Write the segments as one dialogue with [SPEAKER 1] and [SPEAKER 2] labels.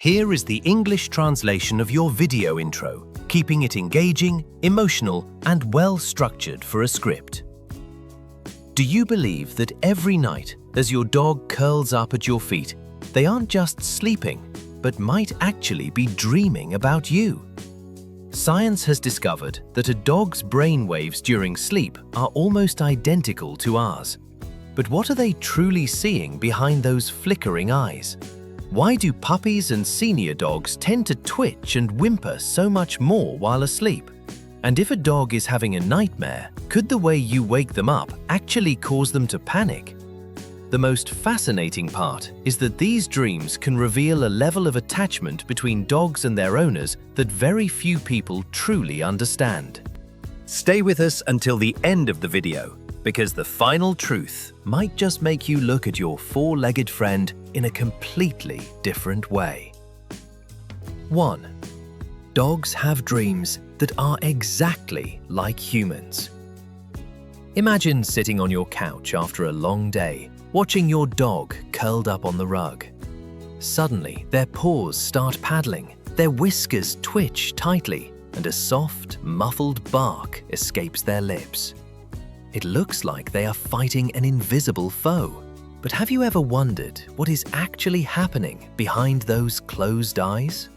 [SPEAKER 1] Here is the English translation of your video intro, keeping it engaging, emotional, and well-structured for a script. Do you believe that every night, as your dog curls up at your feet, they aren't just sleeping, but might actually be dreaming about you? Science has discovered that a dog's brain waves during sleep are almost identical to ours. But what are they truly seeing behind those flickering eyes? Why do puppies and senior dogs tend to twitch and whimper so much more while asleep? And if a dog is having a nightmare, could the way you wake them up actually cause them to panic? The most fascinating part is that these dreams can reveal a level of attachment between dogs and their owners that very few people truly understand. Stay with us until the end of the video, because the final truth might just make you look at your four-legged friend in a completely different way. 1. Dogs have dreams that are exactly like humans. Imagine sitting on your couch after a long day, watching your dog curled up on the rug. Suddenly, their paws start paddling, their whiskers twitch tightly, and a soft, muffled bark escapes their lips. It looks like they are fighting an invisible foe. But have you ever wondered what is actually happening behind those closed eyes?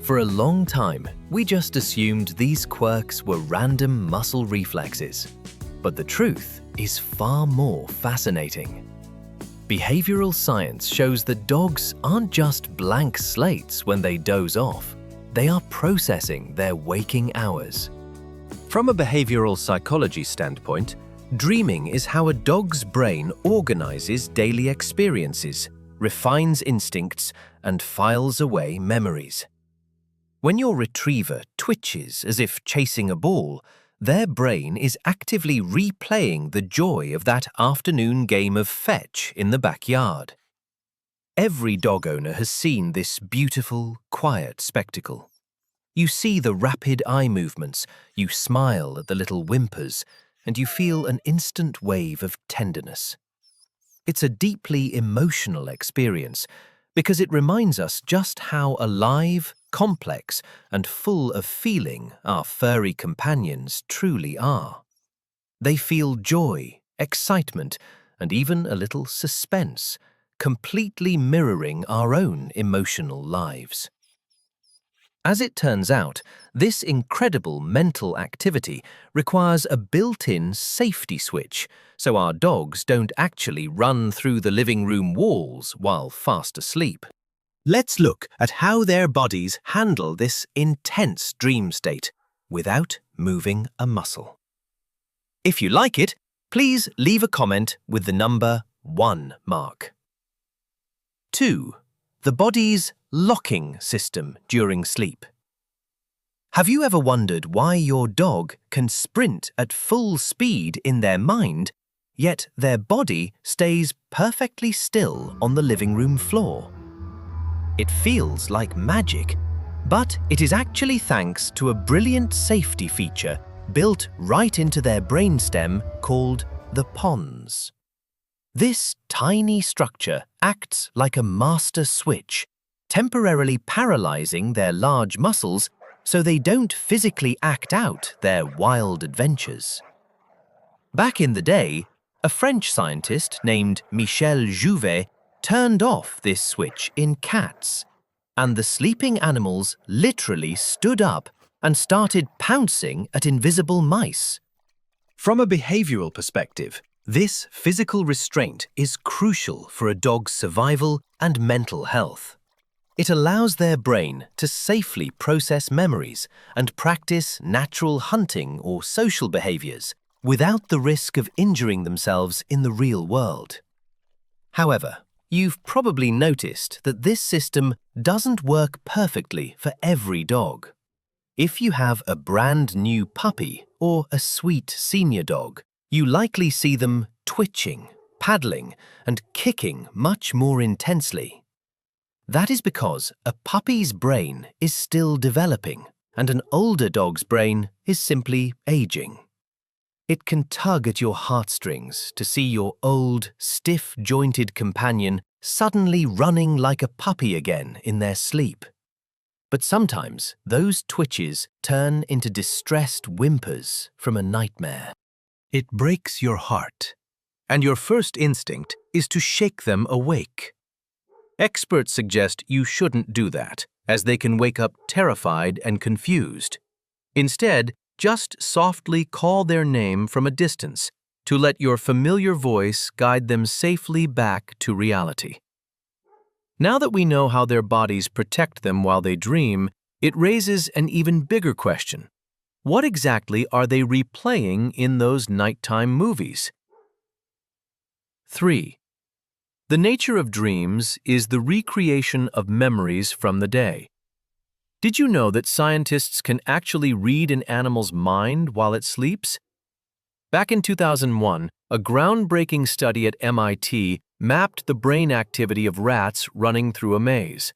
[SPEAKER 1] For a long time, we just assumed these quirks were random muscle reflexes. But the truth is far more fascinating. Behavioral science shows that dogs aren't just blank slates when they doze off. They are processing their waking hours. From a behavioral psychology standpoint, dreaming is how a dog's brain organizes daily experiences, refines instincts, and files away memories. When your retriever twitches as if chasing a ball, their brain is actively replaying the joy of that afternoon game of fetch in the backyard. Every dog owner has seen this beautiful, quiet spectacle. You see the rapid eye movements, you smile at the little whimpers, and you feel an instant wave of tenderness. It's a deeply emotional experience because it reminds us just how alive, complex, and full of feeling our furry companions truly are. They feel joy, excitement, and even a little suspense, completely mirroring our own emotional lives. As it turns out, this incredible mental activity requires a built-in safety switch, so our dogs don't actually run through the living room walls while fast asleep. Let's look at how their bodies handle this intense dream state without moving a muscle. If you like it, please leave a comment with the number 1 mark. 2. The body's locking system during sleep. Have you ever wondered why your dog can sprint at full speed in their mind, yet their body stays perfectly still on the living room floor? It feels like magic, but it is actually thanks to a brilliant safety feature built right into their brainstem called the pons. This tiny structure acts like a master switch, temporarily paralyzing their large muscles so they don't physically act out their wild adventures. Back in the day, a French scientist named Michel Jouvet turned off this switch in cats, and the sleeping animals literally stood up and started pouncing at invisible mice. From a behavioral perspective, this physical restraint is crucial for a dog's survival and mental health. It allows their brain to safely process memories and practice natural hunting or social behaviors without the risk of injuring themselves in the real world. However, you've probably noticed that this system doesn't work perfectly for every dog. If you have a brand new puppy or a sweet senior dog, you likely see them twitching, paddling, and kicking much more intensely. That is because a puppy's brain is still developing, and an older dog's brain is simply aging. It can tug at your heartstrings to see your old, stiff-jointed companion suddenly running like a puppy again in their sleep. But sometimes those twitches turn into distressed whimpers from a nightmare. It breaks your heart, and your first instinct is to shake them awake. Experts suggest you shouldn't do that, as they can wake up terrified and confused. Instead, just softly call their name from a distance to let your familiar voice guide them safely back to reality. Now that we know how their bodies protect them while they dream, it raises an even bigger question. What exactly are they replaying in those nighttime movies? 3. The nature of dreams is the recreation of memories from the day. Did you know that scientists can actually read an animal's mind while it sleeps? Back in 2001, a groundbreaking study at MIT mapped the brain activity of rats running through a maze.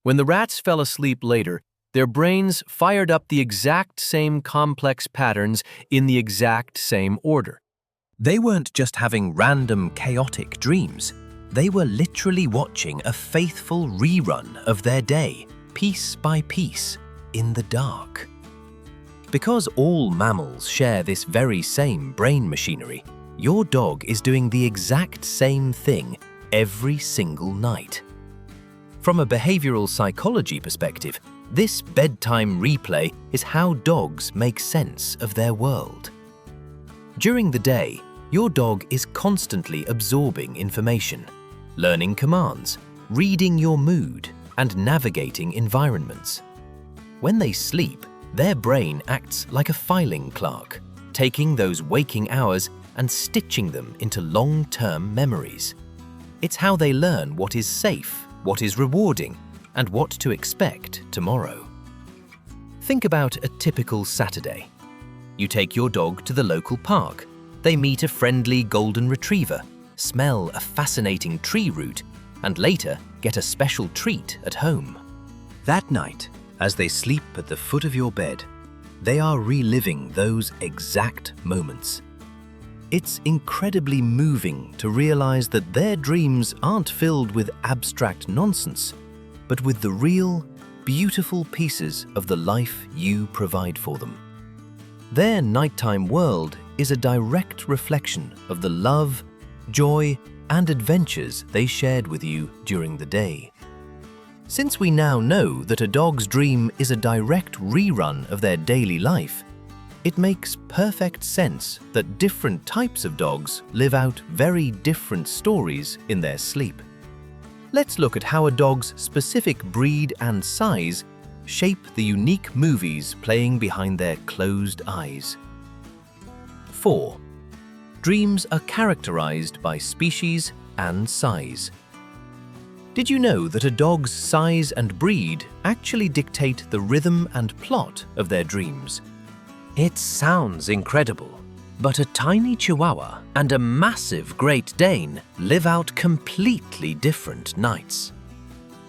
[SPEAKER 1] When the rats fell asleep later, their brains fired up the exact same complex patterns in the exact same order. They weren't just having random, chaotic dreams. They were literally watching a faithful rerun of their day, piece by piece, in the dark. Because all mammals share this very same brain machinery, your dog is doing the exact same thing every single night. From a behavioral psychology perspective, this bedtime replay is how dogs make sense of their world. During the day, your dog is constantly absorbing information, learning commands, reading your mood, and navigating environments. When they sleep, their brain acts like a filing clerk, taking those waking hours and stitching them into long-term memories. It's how they learn what is safe, what is rewarding, and what to expect tomorrow. Think about a typical Saturday. You take your dog to the local park. They meet a friendly golden retriever, smell a fascinating tree root, and later get a special treat at home. That night, as they sleep at the foot of your bed, they are reliving those exact moments. It's incredibly moving to realize that their dreams aren't filled with abstract nonsense, but with the real, beautiful pieces of the life you provide for them. Their nighttime world is a direct reflection of the love, joy, and adventures they shared with you during the day. Since we now know that a dog's dream is a direct rerun of their daily life, it makes perfect sense that different types of dogs live out very different stories in their sleep. Let's look at how a dog's specific breed and size shape the unique movies playing behind their closed eyes. 4. Dreams are characterized by species and size. Did you know that a dog's size and breed actually dictate the rhythm and plot of their dreams? It sounds incredible, but a tiny Chihuahua and a massive Great Dane live out completely different nights.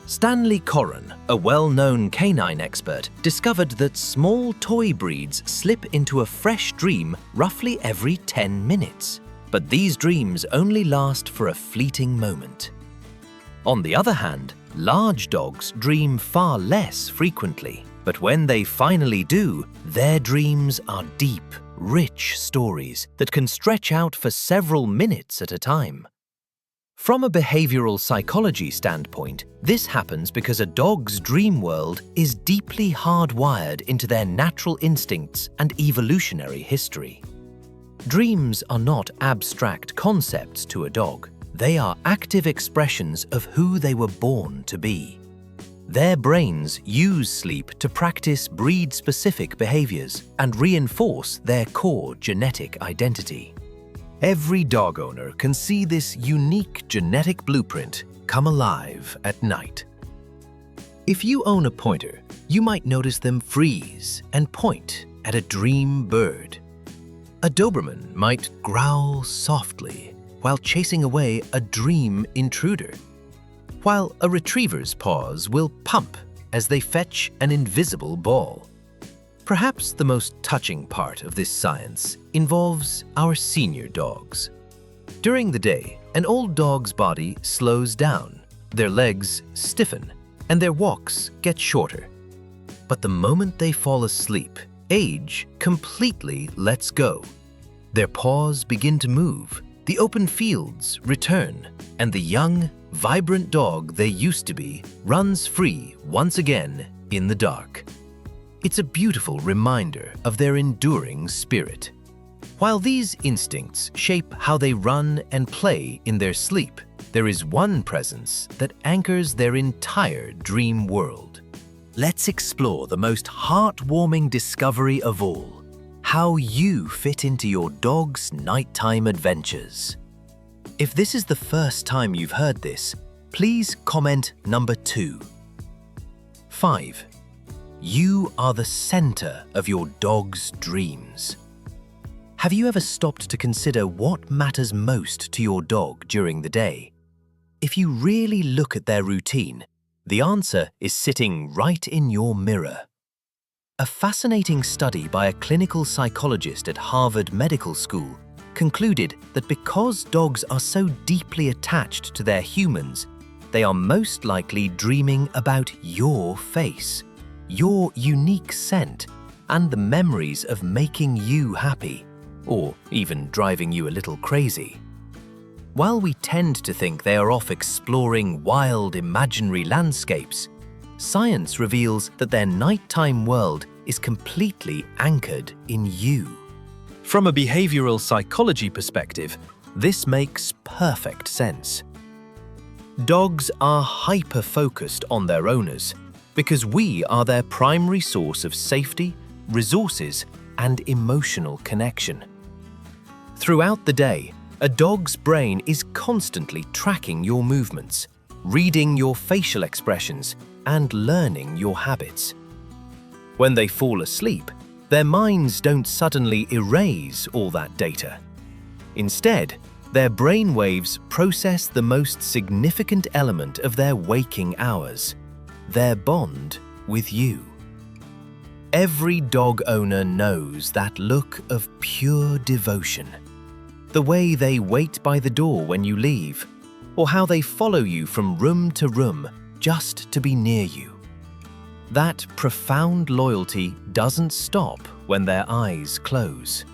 [SPEAKER 1] Stanley Corran, a well-known canine expert, discovered that small toy breeds slip into a fresh dream roughly every 10 minutes. But these dreams only last for a fleeting moment. On the other hand, large dogs dream far less frequently. But when they finally do, their dreams are deep, rich stories that can stretch out for several minutes at a time. From a behavioral psychology standpoint, this happens because a dog's dream world is deeply hardwired into their natural instincts and evolutionary history. Dreams are not abstract concepts to a dog. They are active expressions of who they were born to be. Their brains use sleep to practice breed-specific behaviors and reinforce their core genetic identity. Every dog owner can see this unique genetic blueprint come alive at night. If you own a pointer, you might notice them freeze and point at a dream bird. A Doberman might growl softly while chasing away a dream intruder, while a retriever's paws will pump as they fetch an invisible ball. Perhaps the most touching part of this science involves our senior dogs. During the day, An old dog's body slows down, their legs stiffen, and their walks get shorter. But the moment they fall asleep, age completely lets go. Their paws begin to move, the open fields return, and the young, vibrant dog they used to be runs free once again in the dark. It's a beautiful reminder of their enduring spirit. While these instincts shape how they run and play in their sleep, there is one presence that anchors their entire dream world. Let's explore the most heartwarming discovery of all: how you fit into your dog's nighttime adventures. If this is the first time you've heard this, please comment number 2. 5. You are the center of your dog's dreams. Have you ever stopped to consider what matters most to your dog during the day? If you really look at their routine, the answer is sitting right in your mirror. A fascinating study by a clinical psychologist at Harvard Medical School concluded that because dogs are so deeply attached to their humans, they are most likely dreaming about your face, your unique scent, and the memories of making you happy, or even driving you a little crazy. While we tend to think they are off exploring wild, imaginary landscapes, science reveals that their nighttime world is completely anchored in you. From a behavioral psychology perspective, this makes perfect sense. Dogs are hyper-focused on their owners because we are their primary source of safety, resources, and emotional connection. Throughout the day, a dog's brain is constantly tracking your movements, reading your facial expressions, and learning your habits. When they fall asleep, their minds don't suddenly erase all that data. Instead, their brain waves process the most significant element of their waking hours, their bond with you. Every dog owner knows that look of pure devotion. The way they wait by the door when you leave, or how they follow you from room to room just to be near you. That profound loyalty doesn't stop when their eyes close.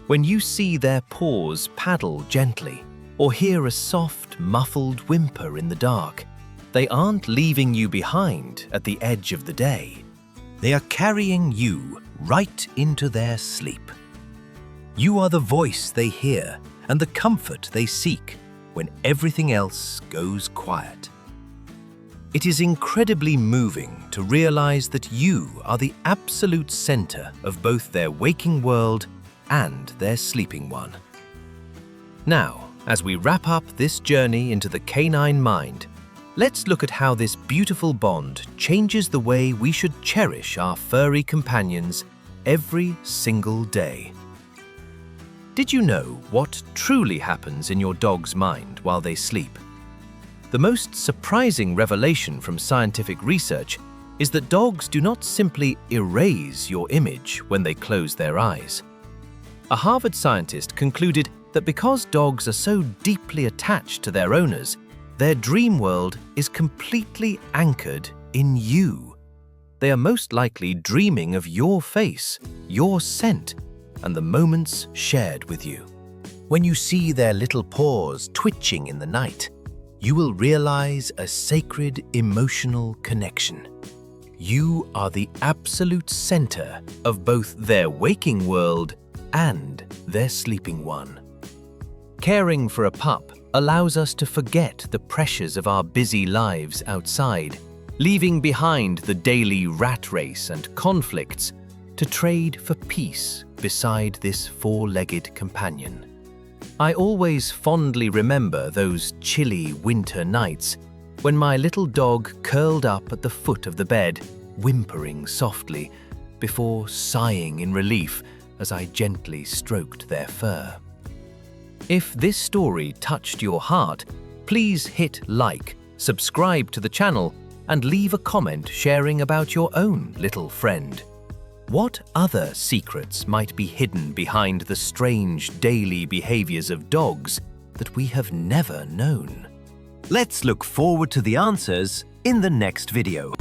[SPEAKER 1] When you see their paws paddle gently, or hear a soft, muffled whimper in the dark, they aren't leaving you behind at the edge of the day. They are carrying you right into their sleep. You are the voice they hear and the comfort they seek when everything else goes quiet. It is incredibly moving to realize that you are the absolute center of both their waking world and their sleeping one. Now, as we wrap up this journey into the canine mind, let's look at how this beautiful bond changes the way we should cherish our furry companions every single day. Did you know what truly happens in your dog's mind while they sleep? The most surprising revelation from scientific research is that dogs do not simply erase your image when they close their eyes. A Harvard scientist concluded that because dogs are so deeply attached to their owners, their dream world is completely anchored in you. They are most likely dreaming of your face, your scent, and the moments shared with you. When you see their little paws twitching in the night, you will realize a sacred emotional connection. You are the absolute center of both their waking world and their sleeping one. Caring for a pup allows us to forget the pressures of our busy lives outside, leaving behind the daily rat race and conflicts to trade for peace beside this four-legged companion. I always fondly remember those chilly winter nights when my little dog curled up at the foot of the bed, whimpering softly, before sighing in relief as I gently stroked their fur. If this story touched your heart, please hit like, subscribe to the channel, and leave a comment sharing about your own little friend. What other secrets might be hidden behind the strange daily behaviors of dogs that we have never known? Let's look forward to the answers in the next video.